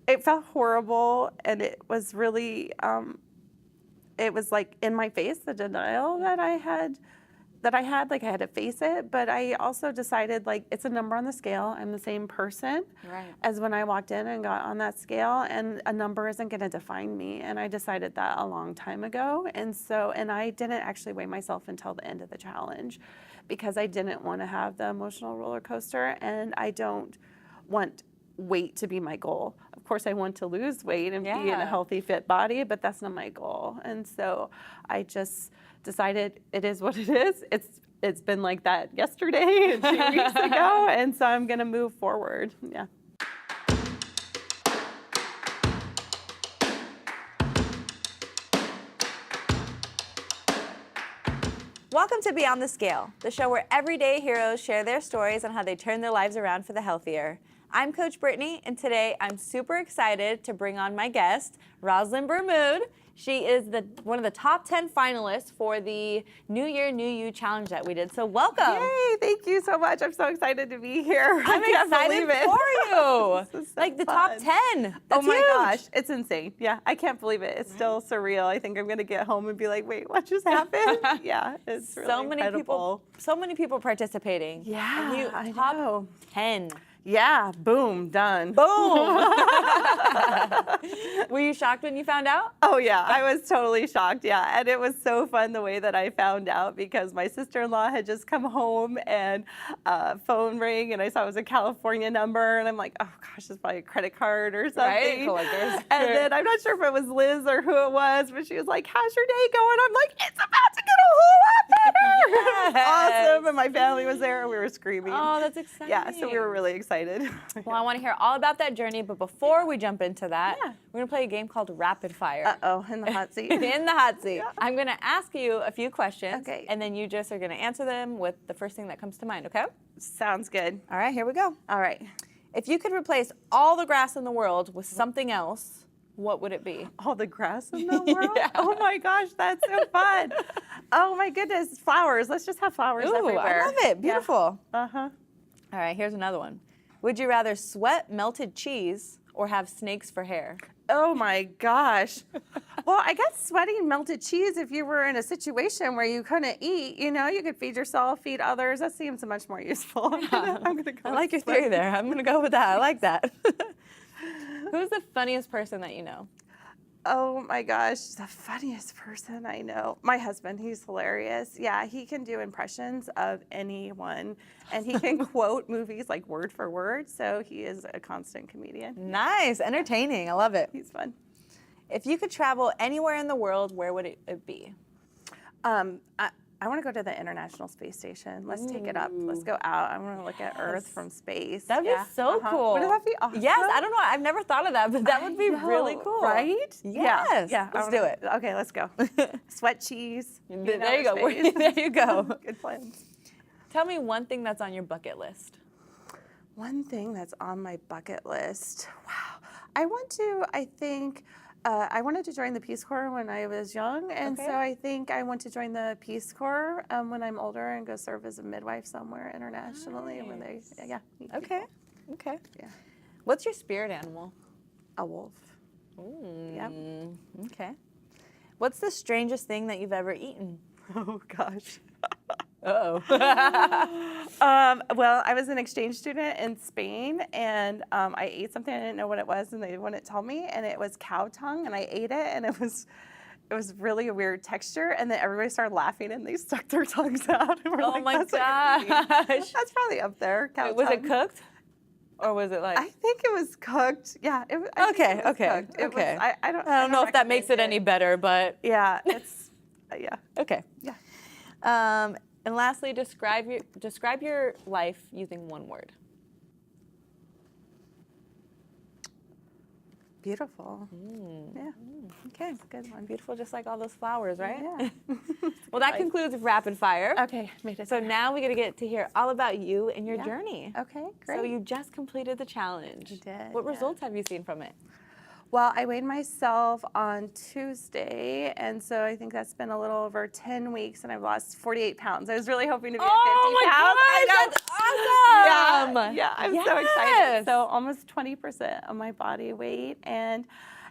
It felt horrible, and it was really, it was like in my face, the denial that I had, like I had to face it. But I also decided, like, it's a number on the scale. I'm the same person as when I walked in and got on that scale, and a number isn't going to define me. And I decided that a long time ago. And I didn't actually weigh myself until the end of the challenge, because I didn't want to have the emotional roller coaster, and I don't want weight to be my goal. Of course, I want to lose weight and be in a healthy, fit body, but that's not my goal. And so I just decided it is what it is. It's been like that yesterday and 2 weeks ago, and so I'm going to move forward. Yeah. Welcome to Beyond the Scale, the show where everyday heroes share their stories on how they turn their lives around for the healthier. I'm Coach Brittany, and today I'm super excited to bring on my guest, Roslyn Burmood. She is one of the top 10 finalists for the New Year, New You challenge that we did. So welcome. Yay, thank you so much. I'm so excited to be here. I'm excited for you. This is so like the fun. top 10. That's oh my huge. gosh, it's insane. Yeah, I can't believe it. It's still surreal. I think I'm going to get home and be like, wait, what just happened? Yeah, it's really incredible. So many people participating. Yeah, and you, I top know. 10. Yeah, boom, done. Boom. Were you shocked when you found out? Oh yeah, I was totally shocked, yeah. And it was so fun the way that I found out, because my sister-in-law had just come home and phone rang, and I saw it was a California number, and I'm like, oh gosh, it's probably a credit card or something. Right, collectors. And then I'm not sure if it was Liz or who it was, but she was like, how's your day going? I'm like, it's about to get a whole lot better. Yes. Awesome, and my family was there, and we were screaming. Oh, that's exciting. Yeah, so we were really excited. Well, I want to hear all about that journey, but before we jump into that, we're going to play a game called Rapid Fire. Uh-oh, in the hot seat. In the hot seat. Yeah. I'm going to ask you a few questions, okay, and then you just are going to answer them with the first thing that comes to mind, okay? Sounds good. All right, here we go. All right. If you could replace all the grass in the world with something else, what would it be? All the grass in the world? Yeah. Oh my gosh, that's so fun. Oh my goodness, flowers. Let's just have flowers everywhere. I love it. Beautiful. Yeah. Uh-huh. All right, here's another one. Would you rather sweat melted cheese or have snakes for hair? Oh my gosh. Well, I guess sweating melted cheese, if you were in a situation where you couldn't eat, you know, you could feed yourself, feed others. That seems much more useful. I'm gonna go I like your theory there. I'm going to go with that. I like that. Who's the funniest person that you know? Oh my gosh, the funniest person I know. My husband, he's hilarious. Yeah, he can do impressions of anyone, and he can quote movies like word for word, so he is a constant comedian. Nice, entertaining. I love it. He's fun. If you could travel anywhere in the world, where would it be? I want to go to the International Space Station. Let's take it up. Let's go out. I want to look at Earth from space. That'd be so cool. Wouldn't that be awesome? Yes, I don't know. I've never thought of that, but that would be really cool. Right? Yes. Yeah. Let's do it. Okay, let's go. Sweat cheese. There you go. There you go. Good plans. Tell me one thing that's on your bucket list. One thing that's on my bucket list. Wow. I wanted to join the Peace Corps when I was young, and so I think I want to join the Peace Corps when I'm older and go serve as a midwife somewhere internationally. Nice. Where they, Okay. Okay. Yeah. What's your spirit animal? A wolf. Ooh. Yep. Okay. What's the strangest thing that you've ever eaten? Oh gosh. Uh-oh. Well, I was an exchange student in Spain, and I ate something I didn't know what it was, and they wouldn't tell me, and it was cow tongue, and I ate it, and it was really a weird texture, and then everybody started laughing, and they stuck their tongues out. And we're Oh like, my "That's what you're eating." gosh. That's probably up there. Cow Was it tongue. cooked? Or was it like? I think it was cooked. Yeah. I think it was cooked. It was, I don't know if that makes it any better, but yeah, it's yeah. Okay. Yeah. And lastly, describe your life using one word. Beautiful. Yeah. Okay. That's a good one. Beautiful, just like all those flowers, right? Yeah. Well, that concludes Rapid Fire. Okay, made it. So now we got to get to hear all about you and your journey. Okay, great. So you just completed the challenge. I did. What results have you seen from it? Well, I weighed myself on Tuesday, and so I think that's been a little over 10 weeks, and I've lost 48 pounds. I was really hoping to be at 50 pounds. Oh my gosh, that's awesome! Yeah, I'm so excited. So almost 20% of my body weight, and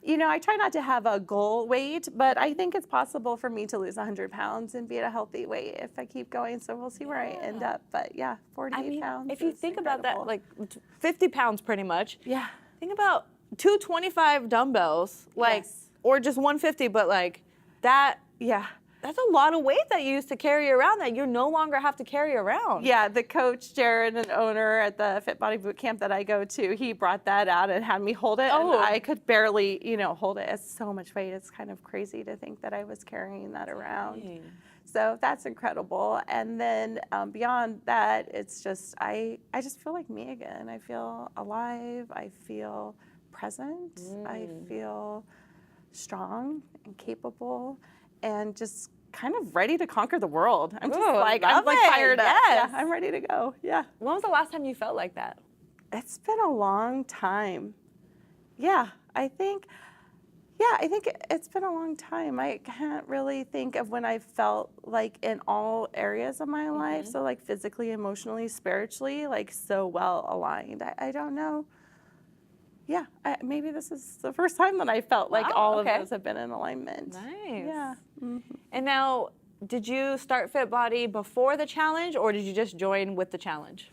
I try not to have a goal weight, but I think it's possible for me to lose 100 pounds and be at a healthy weight if I keep going. So we'll see where I end up. But yeah, 48 pounds. If you think about that, incredible. like 50 pounds pretty much. Yeah. Think about 225 dumbbells, like, Yes. or just 150, but like that. Yeah. That's a lot of weight that you used to carry around that you no longer have to carry around. Yeah, the coach, Jared, an owner at the Fit Body Boot Camp that I go to, he brought that out and had me hold it. Oh. And I could barely, hold it. It's so much weight. It's kind of crazy to think that I was carrying that around. Dang. So that's incredible. And then beyond that, it's just, I just feel like me again. I feel alive. I feel present. I feel strong and capable and just kind of ready to conquer the world. I'm just I'm fired up. Yes. Yeah, I'm ready to go. Yeah. When was the last time you felt like that? It's been a long time. I think it's been a long time. I can't really think of when I felt like in all areas of my life, so like physically, emotionally, spiritually, like so well aligned. I don't know. Yeah, maybe this is the first time that I felt like all of those have been in alignment. Nice. Yeah. And now, did you start Fit Body before the challenge, or did you just join with the challenge?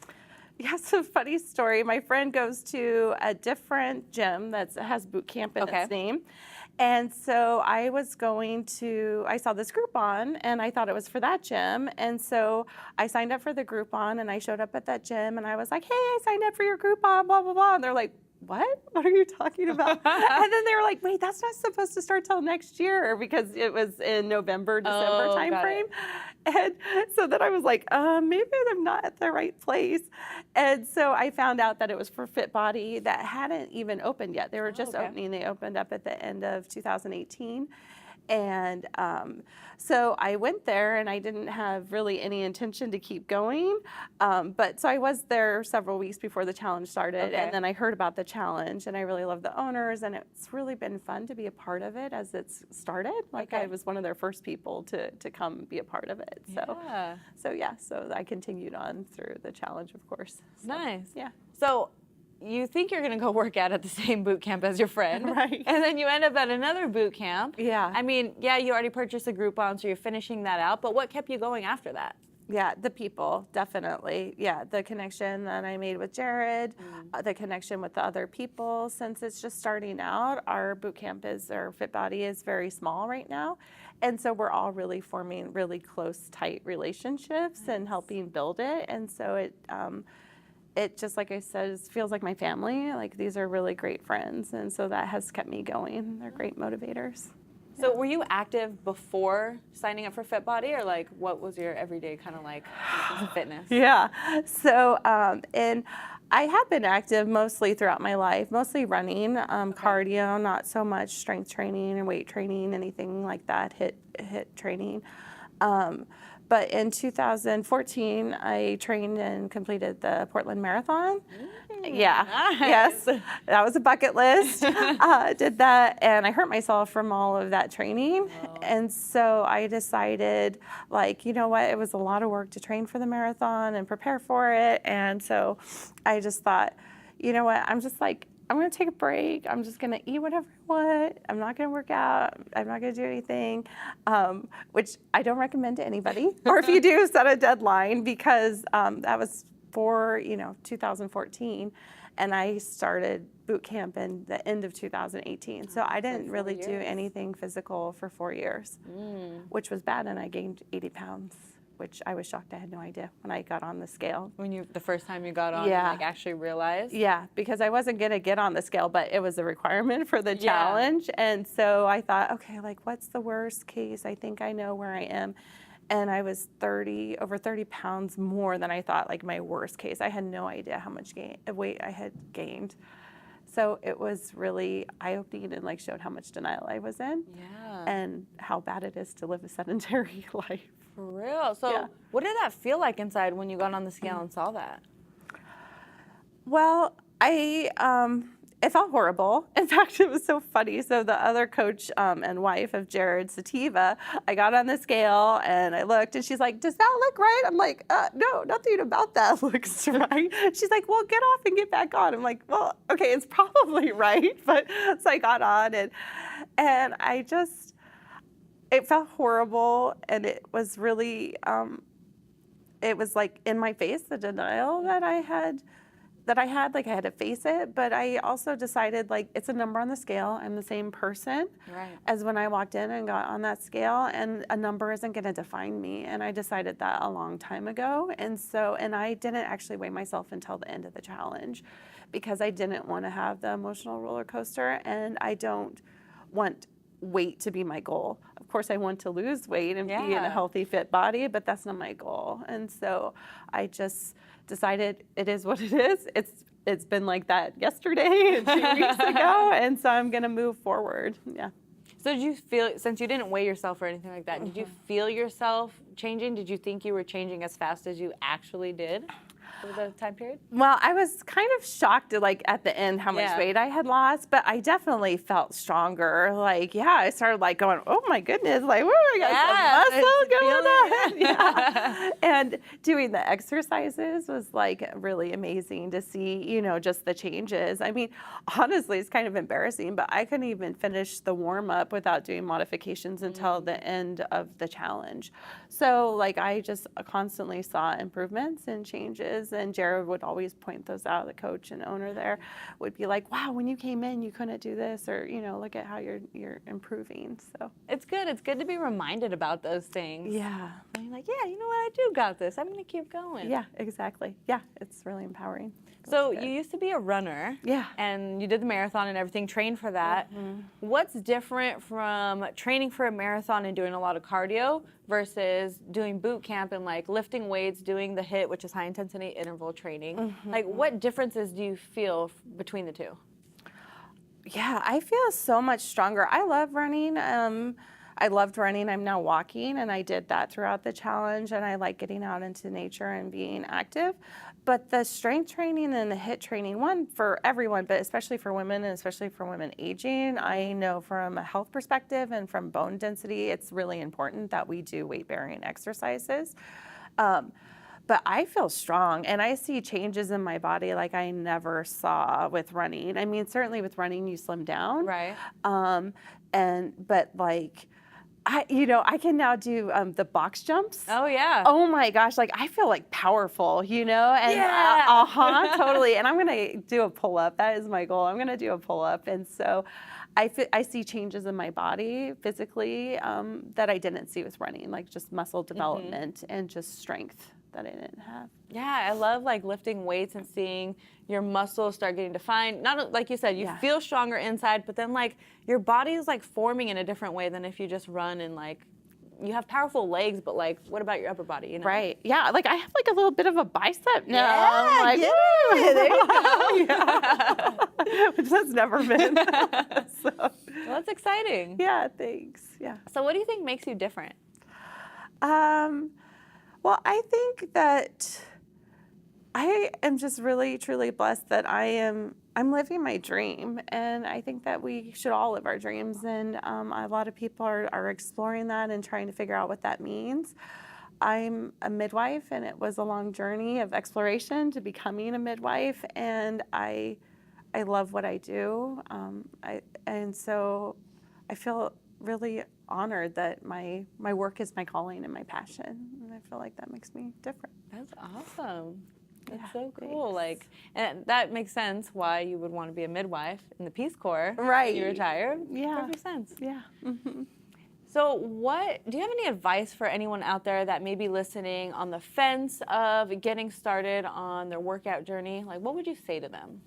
Yeah, it's a funny story. My friend goes to a different gym that has boot camp in its name. And so I saw this Groupon and I thought it was for that gym. And so I signed up for the Groupon and I showed up at that gym and I was like, hey, I signed up for your Groupon, blah, blah, blah. And they're like, what? What are you talking about? And then they were like, wait, that's not supposed to start till next year because it was in November, December timeframe. And so then I was like, maybe I'm not at the right place. And so I found out that it was for Fit Body that hadn't even opened yet. They were just opening. They opened up at the end of 2018. And so I went there and I didn't have really any intention to keep going. But so I was there several weeks before the challenge started. And then I heard about the challenge and I really love the owners. And it's really been fun to be a part of it as it's started. Like I was one of their first people to come be a part of it. So I continued on through the challenge, of course. So, nice. Yeah. So you think you're going to go work out at the same boot camp as your friend. Right. And then you end up at another boot camp. Yeah. I mean, yeah, you already purchased a Groupon, so you're finishing that out. But what kept you going after that? Yeah, the people, definitely. Yeah, the connection that I made with Jared, the connection with the other people. Since it's just starting out, our boot camp our Fit Body is very small right now. And so we're all really forming really close, tight relationships and helping build it. And so it just, like I said, feels like my family. Like these are really great friends. And so that has kept me going. They're great motivators. So were you active before signing up for Fit Body, or like what was your everyday kind of like fitness? Yeah. So, and I have been active mostly throughout my life, mostly running, cardio, not so much strength training and weight training, anything like that, hit training. But in 2014, I trained and completed the Portland Marathon. Yeah, nice. Yes, that was a bucket list. Did that, and I hurt myself from all of that training. And so I decided, like, you know what, it was a lot of work to train for the marathon and prepare for it. And so I just thought, you know what, I'm going to take a break. I'm just going to eat whatever I want. I'm not going to work out. I'm not going to do anything, which I don't recommend to anybody. Or if you do, set a deadline because that was for, 2014. And I started boot camp in the end of 2018. So I didn't really do anything physical for 4 years, which was bad. And I gained 80 pounds. Which I was shocked. I had no idea when I got on the scale. When the first time you got on, and actually realized? Yeah, because I wasn't going to get on the scale, but it was a requirement for the challenge. And so I thought, okay, like what's the worst case? I think I know where I am. And I was over 30 pounds more than I thought, like my worst case. I had no idea how much weight I had gained. So it was really eye-opening and like showed how much denial I was in and how bad it is to live a sedentary life. For real. So what did that feel like inside when you got on the scale and saw that? Well, It felt horrible. In fact, it was so funny. So the other coach and wife of Jared, Sativa, I got on the scale and I looked and she's like, does that look right? I'm like, no, nothing about that looks right. She's like, well, get off and get back on. I'm like, well, okay, it's probably right. But so I got on and I just, it felt horrible. And it was really, it was like in my face, the denial that I had, like I had to face it, but I also decided like it's a number on the scale. I'm the same person as when I walked in and got on that scale, and a number isn't going to define me. And I decided that a long time ago. And I didn't actually weigh myself until the end of the challenge because I didn't want to have the emotional roller coaster, and I don't want weight to be my goal. Of course, I want to lose weight and be in a healthy, fit body, but that's not my goal. And so I just decided it is what it is. It's been like that yesterday and 2 weeks ago, and so I'm gonna move forward. Yeah. So did you feel, since you didn't weigh yourself or anything like that, did you feel yourself changing? Did you think you were changing as fast as you actually did over the time period? Well, I was kind of shocked at the end how much weight I had lost, but I definitely felt stronger. I started going, oh my goodness, I got some muscle going on. And doing the exercises was really amazing to see, just the changes. I mean, honestly, it's kind of embarrassing, but I couldn't even finish the warm up without doing modifications until the end of the challenge. So I just constantly saw improvements and changes. And Jared would always point those out. The coach and owner there would be like, wow, when you came in, you couldn't do this, or, look at how you're improving. So it's good. It's good to be reminded about those things. Yeah. And you're like, yeah, you know what? I do got this. I'm going to keep going. Yeah, exactly. Yeah, it's really empowering. So you used to be a runner. Yeah. And you did the marathon and everything, trained for that. Mm-hmm. What's different from training for a marathon and doing a lot of cardio versus doing boot camp and lifting weights, doing the HIIT, which is high intensity interval training? Mm-hmm. What differences do you feel between the two? Yeah, I feel so much stronger. I love running. I loved running. I'm now walking, and I did that throughout the challenge, and I like getting out into nature and being active. But the strength training and the HIIT training, one for everyone, but especially for women and especially for women aging, I know from a health perspective and from bone density, it's really important that we do weight-bearing exercises. But I feel strong, and I see changes in my body like I never saw with running. I mean, certainly with running, you slim down. Right. I can now do the box jumps. Oh, yeah. Oh, my gosh. I feel powerful, And totally. And I'm going to do a pull-up. That is my goal. I'm going to do a pull-up. And so I see changes in my body physically that I didn't see with running, just muscle development and just strength that I didn't have. Yeah, I love lifting weights and seeing your muscles start getting defined. Not like you said, you feel stronger inside, but then your body is forming in a different way than if you just run and you have powerful legs, but what about your upper body? Right. Yeah. I have a little bit of a bicep now. Yeah, there you go. Yeah. Which has never been. So. Well, that's exciting. Yeah. Thanks. Yeah. So what do you think makes you different? Well, I think that I am just really, truly blessed that I'm living my dream, and I think that we should all live our dreams, and a lot of people are exploring that and trying to figure out what that means. I'm a midwife, and it was a long journey of exploration to becoming a midwife, and I love what I do, and so I feel really honored that my work is my calling and my passion, and I feel like that makes me different. That's awesome. That's so cool. Thanks. And that makes sense why you would want to be a midwife in the Peace Corps. Right. When you retire. Yeah. Perfect sense. Yeah. Mm-hmm. So do you have any advice for anyone out there that may be listening on the fence of getting started on their workout journey? What would you say to them?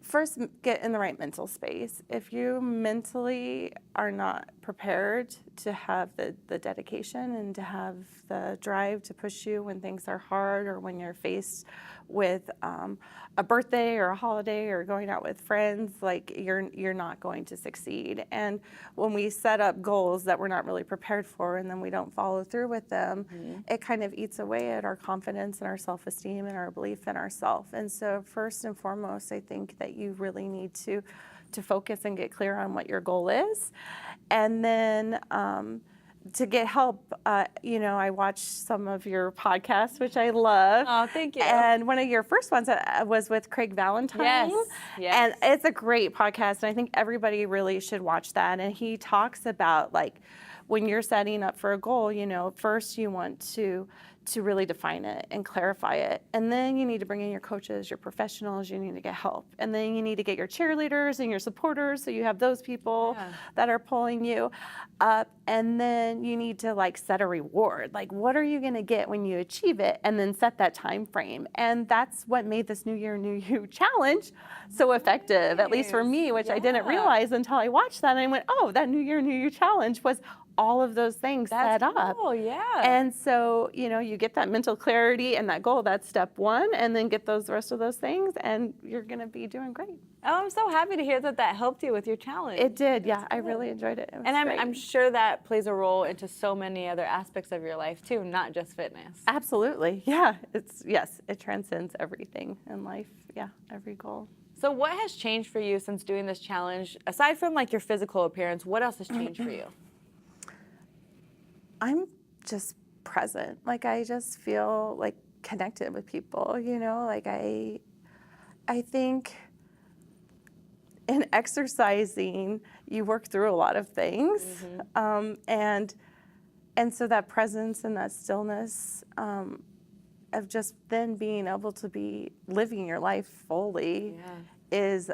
First, get in the right mental space. If you mentally are not prepared to have the dedication and to have the drive to push you when things are hard or when you're faced with a birthday or a holiday or going out with friends, like you're not going to succeed. And when we set up goals that we're not really prepared for and then we don't follow through with them, it kind of eats away at our confidence and our self-esteem and our belief in ourselves. And so first and foremost, I think that you really need to focus and get clear on what your goal is. And then to get help, I watched some of your podcasts, which I love. Oh, thank you. And one of your first ones was with Craig Valentine. Yes. And it's a great podcast, and I think everybody really should watch that. And he talks about, like, when you're setting up for a goal, first you want to really define it and clarify it. And then you need to bring in your coaches, your professionals, you need to get help. And then you need to get your cheerleaders and your supporters, so you have those people that are pulling you up. And then you need to set a reward. Like, what are you gonna get when you achieve it? And then set that time frame. And that's what made this New Year, New You challenge so effective, at least for me, which I didn't realize until I watched that. And I went, oh, that New Year, New You challenge was all of those things set up. Oh, yeah. And so, you get that mental clarity and that goal, that's step one, and then get the rest of those things, and you're going to be doing great. Oh, I'm so happy to hear that helped you with your challenge. It did, yeah. I really enjoyed it. And I'm sure that plays a role into so many other aspects of your life too, not just fitness. Absolutely, yeah. It transcends everything in life, yeah, every goal. So what has changed for you since doing this challenge? Aside from your physical appearance, what else has changed for you? I'm just present. I just feel connected with people, I think in exercising, you work through a lot of things. And so that presence and that stillness of just then being able to be living your life fully is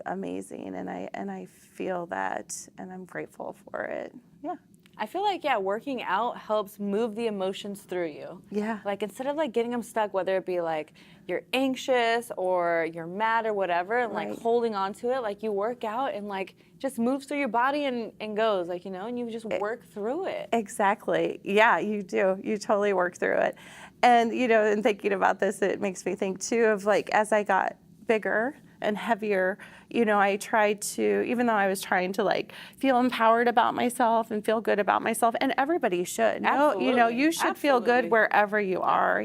amazing. And I feel that, and I'm grateful for it. Yeah. I feel like, working out helps move the emotions through you. Yeah. Instead of getting them stuck, whether it be you're anxious or you're mad or whatever, and holding on to it, you work out and just moves through your body and goes, and you just work through it. Exactly. Yeah, you do. You totally work through it. And, and thinking about this, it makes me think too of as I got bigger and heavier, I tried to, even though I was trying to feel empowered about myself and feel good about myself, and everybody should. Absolutely. You should feel good wherever you are,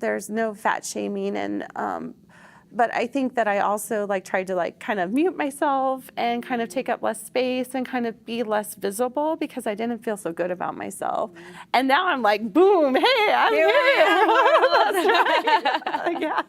there's no fat shaming, and but I think that I also tried to kind of mute myself and kind of take up less space and kind of be less visible because I didn't feel so good about myself. And now I'm boom, hey, I'm here. That's right. Yeah.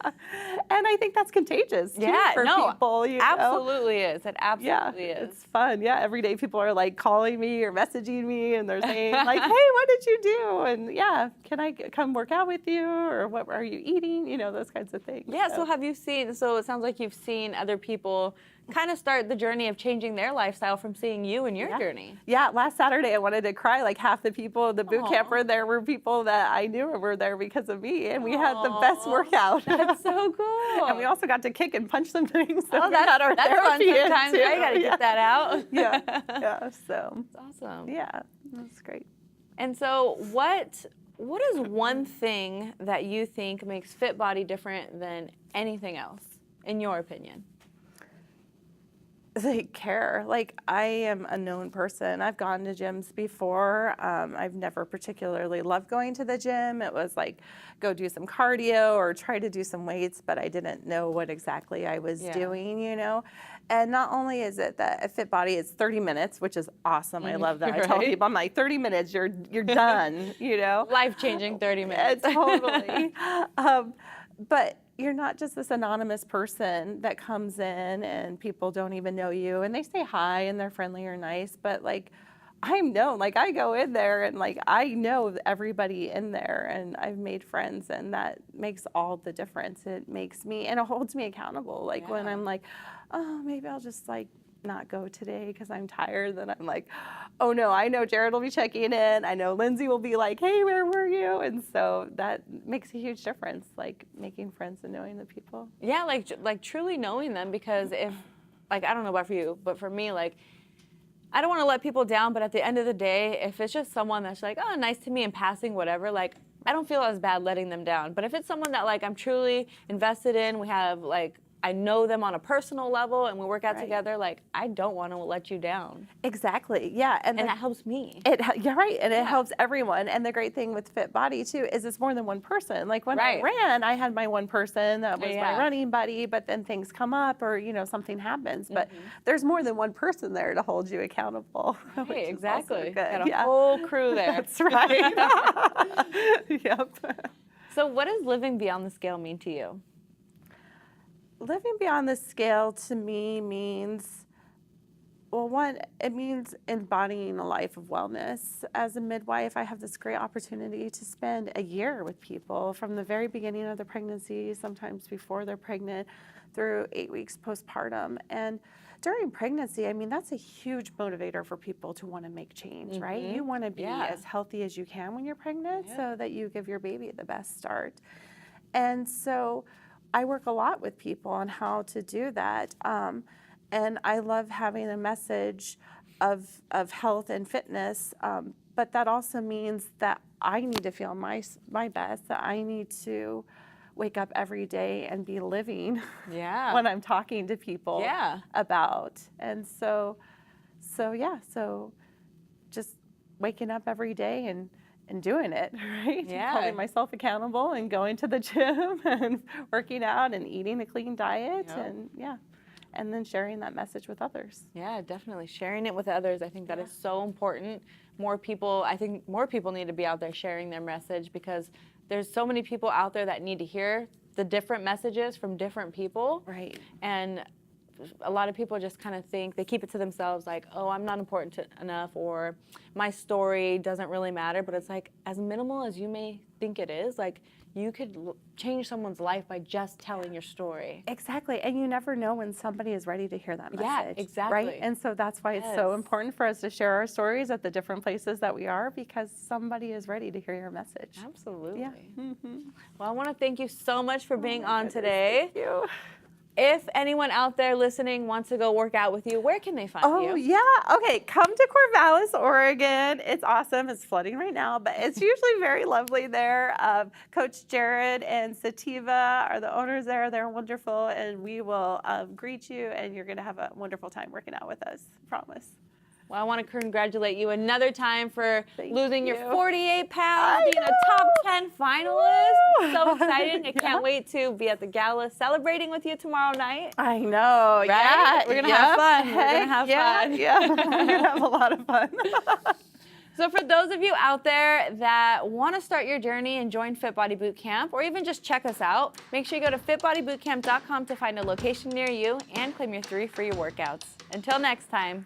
And I think that's contagious too, for people. Absolutely is. It absolutely is. It's fun. Yeah, every day people are calling me or messaging me, and they're saying hey, what did you do? And can I come work out with you? Or what are you eating? Those kinds of things. Yeah. So have you seen? So it sounds like you've seen other people kind of start the journey of changing their lifestyle from seeing you and your journey. Yeah, last Saturday I wanted to cry. Half the people in the boot camp were there were people that I knew were there because of me, and we had the best workout. That's so cool. And we also got to kick and punch some things. So that's our fun therapy sometimes. I got to get that out. Yeah. So that's awesome. Yeah, that's great. And so what is one thing that you think makes Fit Body different than anything else, in your opinion? They care. I am a known person. I've gone to gyms before. I've never particularly loved going to the gym. It was go do some cardio or try to do some weights, but I didn't know what exactly I was doing, And not only is it that a Fit Body is 30 minutes, which is awesome. I love that. I tell people, I'm 30 minutes, you're done, Life-changing 30 minutes. Totally. But you're not just this anonymous person that comes in and people don't even know you, and they say hi and they're friendly or nice, but I'm known. I go in there and I know everybody in there, and I've made friends, and that makes all the difference. It makes me, and it holds me accountable. When I'm oh, maybe I'll just not go today because I'm tired, then I'm oh no, I know Jared will be checking in. I know Lindsay will be hey, where were you? And so that makes a huge difference, making friends and knowing the people. Yeah, truly knowing them, because if, I don't know about for you, but for me, I don't want to let people down, but at the end of the day, if it's just someone that's like, oh, nice to me in passing, whatever, like, I don't feel as bad letting them down. But if it's someone that, like, I'm truly invested in, we have, like, I know them on a personal level and we work out together, like, I don't want to let you down. Exactly. Yeah. And that helps me. You're right. And it helps everyone. And the great thing with Fit Body too is it's more than one person. Like when I ran, I had my one person that was my running buddy, but then things come up or, you know, something happens. But there's more than one person there to hold you accountable. Right, exactly. Got a whole crew there. That's right. Yep. So what does living beyond the scale mean to you? Living beyond the scale to me means, well, one, it means embodying a life of wellness. As a midwife, I have this great opportunity to spend a year with people from the very beginning of their pregnancy, sometimes before they're pregnant, through 8 weeks postpartum. And during pregnancy, I mean, that's a huge motivator for people to want to make change, right? You want to be as healthy as you can when you're pregnant so that you give your baby the best start. And so I work a lot with people on how to do that. And I love having a message of health and fitness, but that also means that I need to feel my best, that I need to wake up every day and be living when I'm talking to people about. And so just waking up every day and doing it, right? Yeah. Holding myself accountable and going to the gym and working out and eating a clean diet and then sharing that message with others. Yeah, definitely. Sharing it with others. I think that is so important. I think more people need to be out there sharing their message because there's so many people out there that need to hear the different messages from different people. Right. And a lot of people just kind of think, they keep it to themselves like, oh, I'm not important enough or my story doesn't really matter. But it's like, as minimal as you may think it is, like you could change someone's life by just telling your story. Exactly. And you never know when somebody is ready to hear that message. Yeah, exactly. Right? And so that's why it's so important for us to share our stories at the different places that we are because somebody is ready to hear your message. Absolutely. Yeah. Well, I want to thank you so much for being on today. Thank you. If anyone out there listening wants to go work out with you, where can they find you? Oh, yeah. Okay. Come to Corvallis, Oregon. It's awesome. It's flooding right now, but it's usually very lovely there. Coach Jared and Sativa are the owners there. They're wonderful, and we will greet you, and you're going to have a wonderful time working out with us. Promise. Well, I want to congratulate you another time for losing your you. 48 pounds, being a top 10 finalist. So exciting. I can't wait to be at the gala celebrating with you tomorrow night. I know. Right? Yeah. We're going to have fun. We're going to have fun. Yeah. We're going to have a lot of fun. So for those of you out there that want to start your journey and join Fit Body Bootcamp or even just check us out, make sure you go to fitbodybootcamp.com to find a location near you and claim your 3 free workouts. Until next time.